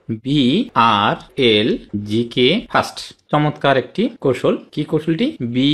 B আর এল জি কে first. চমৎকার একটি কৌশল। কি কৌশলটি? বি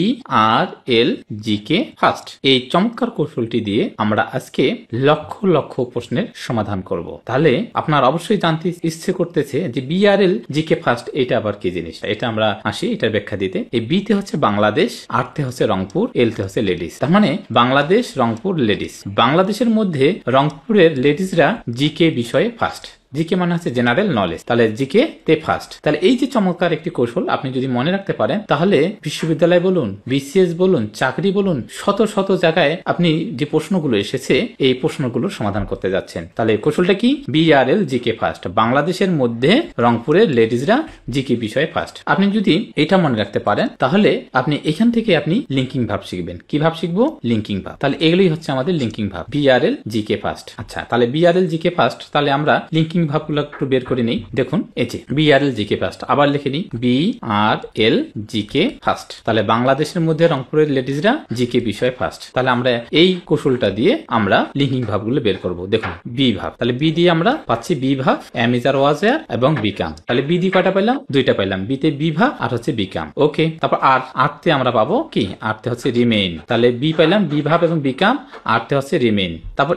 আর এল জি কে ফার্স্ট। এই চমৎকার কৌশলটি দিয়ে আমরা আজকে লক্ষ লক্ষ প্রশ্নের সমাধান করব। তাহলে আপনার অবশ্যই জানতে ইচ্ছে করতেছে যে বি আর এল জি কে ফার্স্ট এটা আবার কি জিনিস। এটা আমরা আসি এটার ব্যাখ্যা দিতে। এই বি তে হচ্ছে বাংলাদেশ, আর তে হচ্ছে রংপুর, এল তে হচ্ছে লেডিস। তার মানে বাংলাদেশ, রংপুর, লেডিস। বাংলাদেশের মধ্যে রংপুরের লেডিসরা জি কে বিষয়ে ফার্স্ট। জিকে মানে হচ্ছে জেনারেল নলেজ, তাহলে জিকে তে ফার্স্ট। তাহলে এই যে চমৎকার একটি কৌশল আপনি যদি মনে রাখতে পারেন, তাহলে বিশ্ববিদ্যালয় বলুন, বিসিএস বলুন, চাকরি বলুন, শত শত জায়গায় আপনি যে প্রশ্নগুলো এসেছে এই প্রশ্নগুলোর সমাধান করতে যাচ্ছেন। তাহলে কৌশলটা কি? BRL GK first. বাংলাদেশের মধ্যে রংপুরের লেডিসরা জিকে বিষয়ে ফার্স্ট। আপনি যদি এটা মনে রাখতে পারেন তাহলে আপনি এখান থেকে আপনি লিঙ্কিং ভাব শিখবেন। কি ভাব শিখবো? লিঙ্কিং ভাব। তাহলে এগুলোই হচ্ছে আমাদের লিঙ্কিং ভাব, বিআরএল জিকে ফার্স্ট। আচ্ছা, তাহলে বিআরএল জিকে ফার্স্ট। তাহলে আমরা লিঙ্কিং ভাবগুলো একটু বের করে নেই। দেখুন এই যে বিআরএল জিকে ফার্স্ট, আবার লিখে নিই বি আর এল জিকে ফার্স্ট। তাহলে বাংলাদেশের মধ্যে রংপুরের লেডিসরা জিকে বিষয় ফার্স্ট। তাহলে আমরা এই কৌশলটা দিয়ে আমরা লিঙ্কিং ভাবগুলো বের করব। দেখুন বি ভাব, তাহলে বি দিয়ে আমরা পাচ্ছি বি ভাব, এম ইজ আর ওয়াজ এর এবং বিকাম। তাহলে বি দিয়ে কয়টা পাইলাম? দুইটা পাইলাম। বি তে বি ভাব আর হচ্ছে বিকাম। ওকে, তারপর আর তে আমরা পাবো কি? আর তে হচ্ছে রিমেইন। তাহলে বি পাইলাম বি ভাব এবং বিকাম, আর তে হচ্ছে রিমেইন। তারপর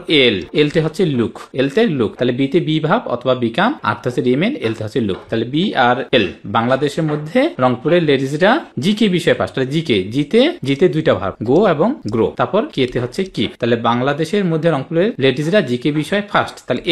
এল তে হচ্ছে লুক, এল তে লুক। তাহলে বি তে বি ভাব অথবা বিকাম, আর তে হচ্ছে রিমেইন, এল তে হচ্ছে লুক। তাহলে বি আর এল। বাংলাদেশের মধ্যে রংপুরের লেডিসরা জিকে বিষয় ফার্স্ট। তাহলে জিতে দুইটা ভাব, গো এবং গ্রো। তারপর কে তে হচ্ছে কিপ। তাহলে বাংলাদেশের মধ্যে রংপুরের লেডিসরা জিকে বিষয় ফার্স্ট। তাহলে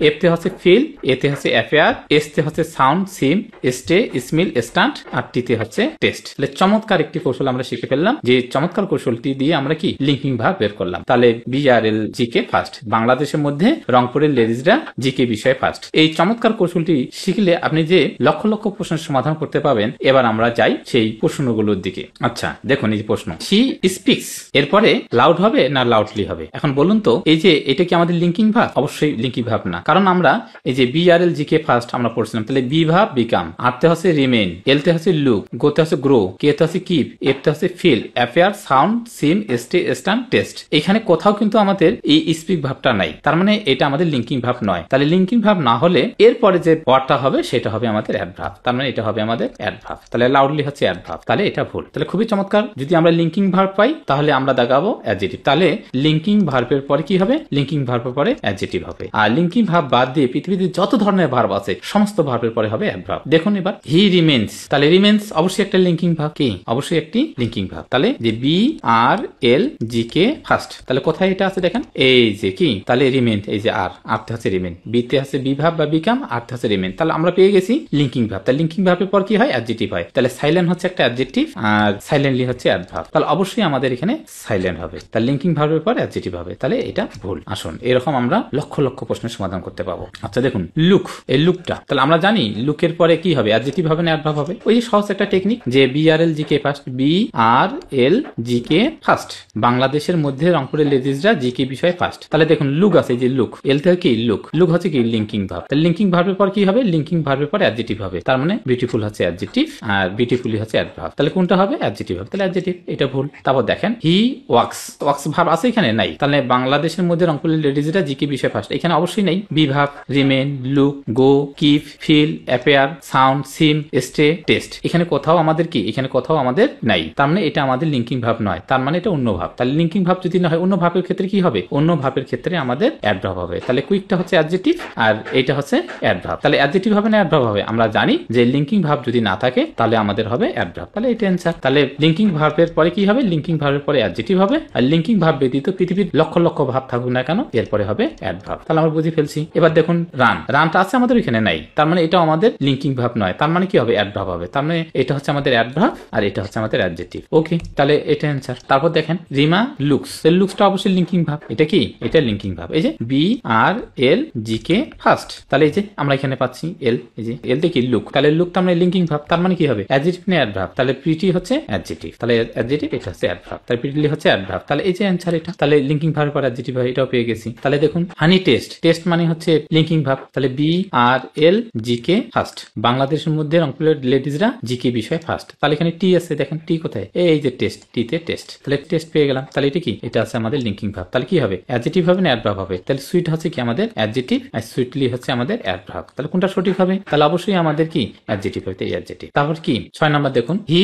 এফ তে হচ্ছে ফিল, এ তে হচ্ছে অ্যাফেয়ার, এস তে হচ্ছে সাউন্ড সিম, স্টে স্মিল স্টান্ট, আর টি তে হচ্ছে টেস্ট। তাহলে চমৎকার একটি কৌশল আমরা শিখে ফেললাম। যে চমৎকার কৌশলটি দিয়ে আমরা কি লিঙ্কিং ভাব বের করলাম। তাহলে বিআরএল জিকে ফার্স্ট, বাংলাদেশের মধ্যে রংপুরের লেডিসরা জিকে বিষয় ফার্স্ট। এই চমৎকার কৌশলটি শিখলে আপনি যে লক্ষ লক্ষ প্রশ্নের সমাধান করতে পারবেন। এবার আমরা যাই সেই প্রশ্নগুলোর দিকে। আচ্ছা দেখুন এই যে প্রশ্ন, শি স্পিক্স এরপরে লাউড হবে না লাউডলি হবে? এখন বলুন তো, এই যে এটা কি আমাদের লিঙ্কিং ভাব? অবশ্যই লিঙ্কিং ভাব না, কারণ আমরা এই যে বিআরএল জিকে ফার্স্ট আমরা পড়ছিলাম। তাহলে বি ভাব বিকাম, আর তে হচ্ছে রিমেইন, এল তে হচ্ছে লুক, গো তে হচ্ছে গ্রো, কে তে হচ্ছে কিপ, এফ তে হচ্ছে feel, affair, sound, seem, stay স্টান, টেস্ট। এখানে কোথাও কিন্তু আমাদের এই স্পিক ভাবটা নাই, তার মানে এটা আমাদের লিঙ্কিং ভাব নয়। তাহলে লিঙ্কিং ভাব না হলে এরপরে যে ওয়ার্ডটা হবে সেটা হবে আমাদের অ্যাডভার্ব, তার মানে এটা হবে আমাদের অ্যাডভার্ব। তাহলে লাউডলি হচ্ছে অ্যাডভার্ব, তাহলে এটা ভুল। তাহলে খুবই চমৎকার, যদি আমরা লিঙ্কিং ভার্ব পাই তাহলে আমরা দেখাবো অ্যাডজেক্টিভ। তাহলে লিঙ্কিং ভার্বের পরে কি হবে? লিঙ্কিং ভার্বের পরে অ্যাডজেক্টিভ হবে। আর লিঙ্কিং ভার্ব বাদ দিয়ে পৃথিবীতে যত ধরনের ভার্ব আছে সমস্ত ভার্বের পরে হবে অ্যাডভার্ব। দেখুন এবার হি রিমেন্স, তাহলে রিমেন্স অবশ্যই একটা লিঙ্কিং ভার্ব। কি? অবশ্যই একটি লিঙ্কিং ভার্ব। তাহলে যে বি আর এল জি কে ফার্স্ট, তাহলে কোথায় এটা আছে দেখেন, এই যে কি, তাহলে রিমেন, এই যে আর তে হচ্ছে রিমেন, বি তে হচ্ছে বি ভাব বা বিকাম, আর তে হচ্ছে রিমেন। তাহলে আমরা পেয়ে গেছি লিঙ্কিং ভার্ব। তাহলে লিঙ্কিং ভার্বের পর কি হয়? অ্যাডজেক্টিভ হয়। তাহলে সাইলেন্ট হচ্ছে একটা অ্যাডজেক্টিভ আর সাইলেন্টলি হচ্ছে অ্যাডভার্ব। তাহলে অবশ্যই আমাদের এখানে সাইলেন্ট হবে। তাহলে লিঙ্কিং ভার্বের পর অ্যাডজেক্টিভ হবে, তাহলে এটা ভুল। আসুন এরকম আমরা লক্ষ লক্ষ প্রশ্নের সমাধান করতে পাবো। আচ্ছা দেখুন লুক, এই লুকটা, তাহলে আমরা জানি লুকের পরে কি হবে? অ্যাডজেক্টিভ হবে না অ্যাডভার্ব হবে? ওই যে সহজ একটা টেকনিক, যে বিআরএল জিকে ফার্স্ট, বি আর এল জিকে ফার্স্ট। বাংলাদেশের মধ্যে রংপুরের লেডিসরা জিকে বিষয়ে ফার্স্ট। তাহলে দেখুন লুক আছে, যে লুক, এল থেকে কি লুক, লুক হচ্ছে কি লিঙ্কিং ভার্ব। তাহলে লিঙ্কিং ভার্বের পর কি হবে? লিঙ্কিং ভার্বের পর অ্যাডজেক্টিভ হবে। তার মানে বিউটিফুল হচ্ছে অ্যাডজেক্টিভ আর বিউটিফুলি হচ্ছে অ্যাডভার্ব। তাহলে কোনটা হবে? অ্যাডজেক্টিভ হবে। তাহলে অ্যাডজেক্টিভ, এটা ভুল। তারপর দেখেন হি ওয়াক্স, ওয়াক্স ভার্ব আছে এখানে নাই। তাহলে বাংলাদেশের মধ্যে রংপুরের লেডিসরা জিকে বিষয় ফার্স্ট, এখানে অবশ্যই নাই। Be verb, remain, look, go, keep, feel, appear, sound, seem, stay, taste. এখানে কোথাও আমাদের কি? এখানে কোথাও আমাদের নাই। তার মানে এটা আমাদের লিঙ্কিং ভার্ব নয়, তার মানে এটা অন্য ভাব। তাহলে লিঙ্কিং ভাব যদি না হয়, অন্য ভাবের ক্ষেত্রে কি হবে? অন্য ভাবের ক্ষেত্রে আমাদের অ্যাডভার্ব হবে। তাহলে কুইকটা হচ্ছে অ্যাডজেক্টিভ আর এটা হচ্ছে অ্যাডভার্ব। তাহলে অ্যাডজেক্টিভ হবে না অ্যাডভার্ব হবে? আমরা জানি যে লিঙ্কিং ভার্ব যদি না থাকে তাহলে আমাদের হবে অ্যাডভার্ব। তাহলে এটা অ্যান্সার। তাহলে লিঙ্কিং ভার্বের পরে কি হবে? লিঙ্কিং ভার্বের পরে অ্যাডজেক্টিভ হবে। আর লিঙ্কিং ভার্ব ব্যতীত পৃথিবীর লক্ষ লক্ষ ভাব থাকুক না কেন, এরপরে হবে অ্যাডভার্ব। তাহলে আমরা বুঝে ফেলছি। এবার দেখুন রান, রানটা আছে আমাদের এখানে নাই, তার মানে এটাও আমাদের লিঙ্কিং ভার্ব নয়, তার মানে কি হবে? অ্যাডভার্ব হবে। তার মানে এটা হচ্ছে আমাদের অ্যাডভার্ব আর এটা হচ্ছে আমাদের অ্যাডজেক্টিভ। ওকে, তাহলে এটা অ্যান্সার। তারপর দেখেন রিমা লুকস, লুকসটা অবশ্যই লিঙ্কিং ভার্ব। এটা কি? এটা লিঙ্কিং ভার্ব। এই যে বি আর এল জি কে ফার্স্ট, তাহলে এই যে আমরা এখানে পাচ্ছি এল, এই যে এল দেখি লুক, তাহলে লুকটা আমরা লিঙ্কিং ভার্ব, তার মানে কি হবে? অ্যাডজেক্টিভ না অ্যাডভার্ব? তাহলে প্রিটি হচ্ছে অ্যাডজেক্টিভ, তাহলে অ্যাডজেক্টিভ, এটা হচ্ছে অ্যাডভার্ব, তাহলে প্রিটিলি হচ্ছে অ্যাডভার্ব। তাহলে এই যে অ্যান্সার এটা। তাহলে লিঙ্কিং ভার্ব পর অ্যাডজেক্টিভ হয়, এটাও পেয়ে গেছি। তাহলে দেখুন হানি টেস্ট, টেস্ট মানে হচ্ছে লিঙ্কিং ভার্ব। তাহলে বি আর এল জি কে ফার্স্ট, বাংলাদেশের মধ্যে রংপুরের লেডিসরা জি কে বিষয় ফার্স্ট। তাহলে এখানে টি আছে, দেখেন টি কোথায়? এই যে টেস্ট, টি তে টেস্ট, তাহলে টেস্ট পেয়ে গেলাম। তাহলে এটা কি? এটা আছে আমাদের লিঙ্কিং ভার্ব। তাহলে কি হবে? অ্যাডজেক্টিভ হবে না অ্যাডভার্ব হবে? তাহলে সুইট হচ্ছে কি আমাদের অ্যাডজেক্টিভ আর সুইটলি হচ্ছে আমাদের অ্যাডভার্ব। তাহলে কোনটা সঠিক হবে? তাহলে অবশ্যই আমাদের কি অ্যাডজেক্টিভ হবে, অ্যাডজেক্টিভ। তারপর কি 6 নাম্বার দেখুন, হি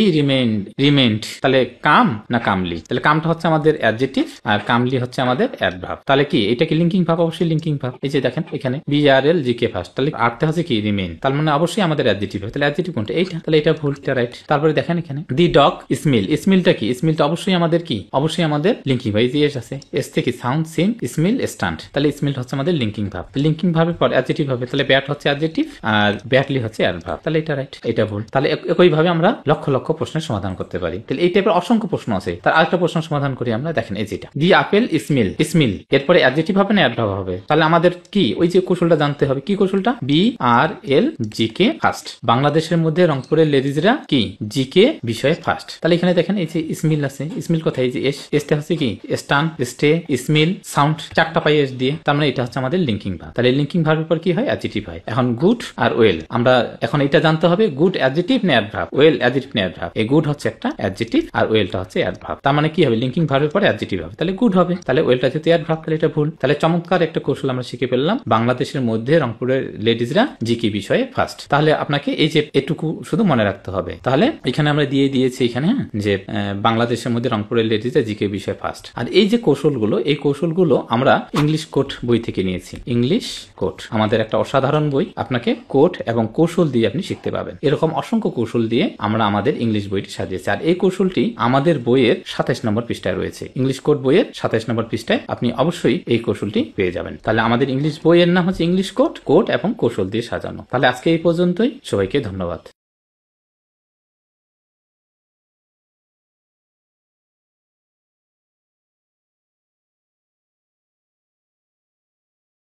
রিমেন্ড, তাহলে কাম না কামলি? তাহলে কামটা হচ্ছে আমাদের অ্যাডজেক্টিভ আর কামলি হচ্ছে আমাদের অ্যাডভার্ব। তাহলে কি এটা কি লিঙ্কিং ভার্ব? অবশ্যই লিঙ্কিং ভার্ব। এই যে দেখেন এখানে BRL GK ফার্স্ট, তাহলে আরতে হচ্ছে কি রিমেন, তার মানে অবশ্যই আমাদের অ্যাডজেক্টিভ হবে। তাহলে অ্যাডজেক্টিভ কোনটা? এইটা। তাহলে এটা ভুল, এটা রাইট। তারপরে দেখেন এখানে দি ডগ স্মেলটা কি? স্মেলটা অবশ্যই আমাদের কি? অবশ্যই আমাদের লিঙ্কিং ভার্ব। এই যে এস আছে, এস থেকে সাউন্ড সিম স্মেল স্টান্ট, তাহলে স্মেল হচ্ছে আমাদের লিঙ্কিং ভার্ব। লিঙ্কিং ভার্বের পর অ্যাডজেক্টিভ হবে, তাহলে ব্যাট হচ্ছে অ্যাডজেক্টিভ আর ব্যাটলি হচ্ছে অ্যাডভার্ব। তাহলে এটা রাইট, এটা ভুল। তাহলে একইভাবে আমরা লক্ষ লক্ষ প্রশ্নের সমাধান করতে পারি। তাহলে এই টাইপের অসংখ্য প্রশ্ন আছে। তার আরেকটা প্রশ্ন সমাধান করি আমরা, দেখেন এই যেটা, দি আপেল স্মেল এরপরে অ্যাডজেক্টিভ হবে না অ্যাডভার্ব হবে? তাহলে আমাদের কি ওই যে কৌশলটা জানতে হবে। কি কৌশলটা? BRL GK first. বাংলাদেশের মধ্যে রংপুরের লেডিজরা কি GK বিষয়ে ফার্স্ট। তাহলে এখানে দেখেন এই যে স্মেল আছে, স্মেল কোথায়? এই যে এসটা হচ্ছে কি স্টান, স্টে, স্মেল, সাউন্ড, চারটা পাই এস দিয়ে, তার মানে এটা হচ্ছে আমাদের লিঙ্কিং ভার্ব। তাহলে লিঙ্কিং ভার্বের পর কি হয়? অ্যাডজেক্টিভ হয়। এখন গুড আর ওয়েল, আমরা এখন এটা জানতে হবে গুড অ্যাডজেক্টিভ না অ্যাডভার্ব, ওয়েল অ্যাডজেক্টিভ না অ্যাডভার্ব। এই গুড হচ্ছে একটা অ্যাডজেক্টিভ আর ওয়েলটা হচ্ছে অ্যাডভার্ব। তার মানে কি হবে? লিঙ্কিং ভার্বের পরে অ্যাডজেক্টিভ হবে, তাহলে গুড হবে। তাহলে ওয়েলটা যেহেতু অ্যাডভার্ব, তাহলে এটা ভুল। তাহলে চমৎকার একটা কৌশল আমরা শিখে ফেললাম, বাংলাদেশের মধ্যে রংপুরের লেডিজরা জিকে বিষয়ে ফার্স্ট। তাহলে আপনাকে এই যে এটুকু শুধু মনে রাখতে হবে। তাহলে এখানে আমরা দিয়ে দিয়েছি এখানে যে বাংলাদেশের মধ্যে রংপুরের লেডিজরা জিকে বিষয়ে ফার্স্ট। আর এই যে কৌশলগুলো, এই কৌশলগুলো আমরা ইংলিশ কোট বই থেকে নিয়েছি। ইংলিশ কোট আমাদের একটা অসাধারণ বই, আপনাকে কোট এবং কৌশল দিয়ে আপনি শিখতে পাবেন। এরকম অসংখ্য কৌশল দিয়ে আমরা আমাদের ইংলিশ বইটি সাজিয়েছি। আর এই কৌশলটি আমাদের বইয়ের 27 নম্বর পৃষ্ঠায় রয়েছে। ইংলিশ কোট বইয়ের 27 নম্বর পৃষ্ঠায় আপনি অবশ্যই এই কৌশলটি পেয়ে যাবেন। তাহলে আমাদের ইংলিশ বইয়ের নাম হচ্ছে ইংলিশ কোট এবং কৌশল দিয়ে সাজানো। তাহলে আজকে এই পর্যন্তই, সবাইকে ধন্যবাদ।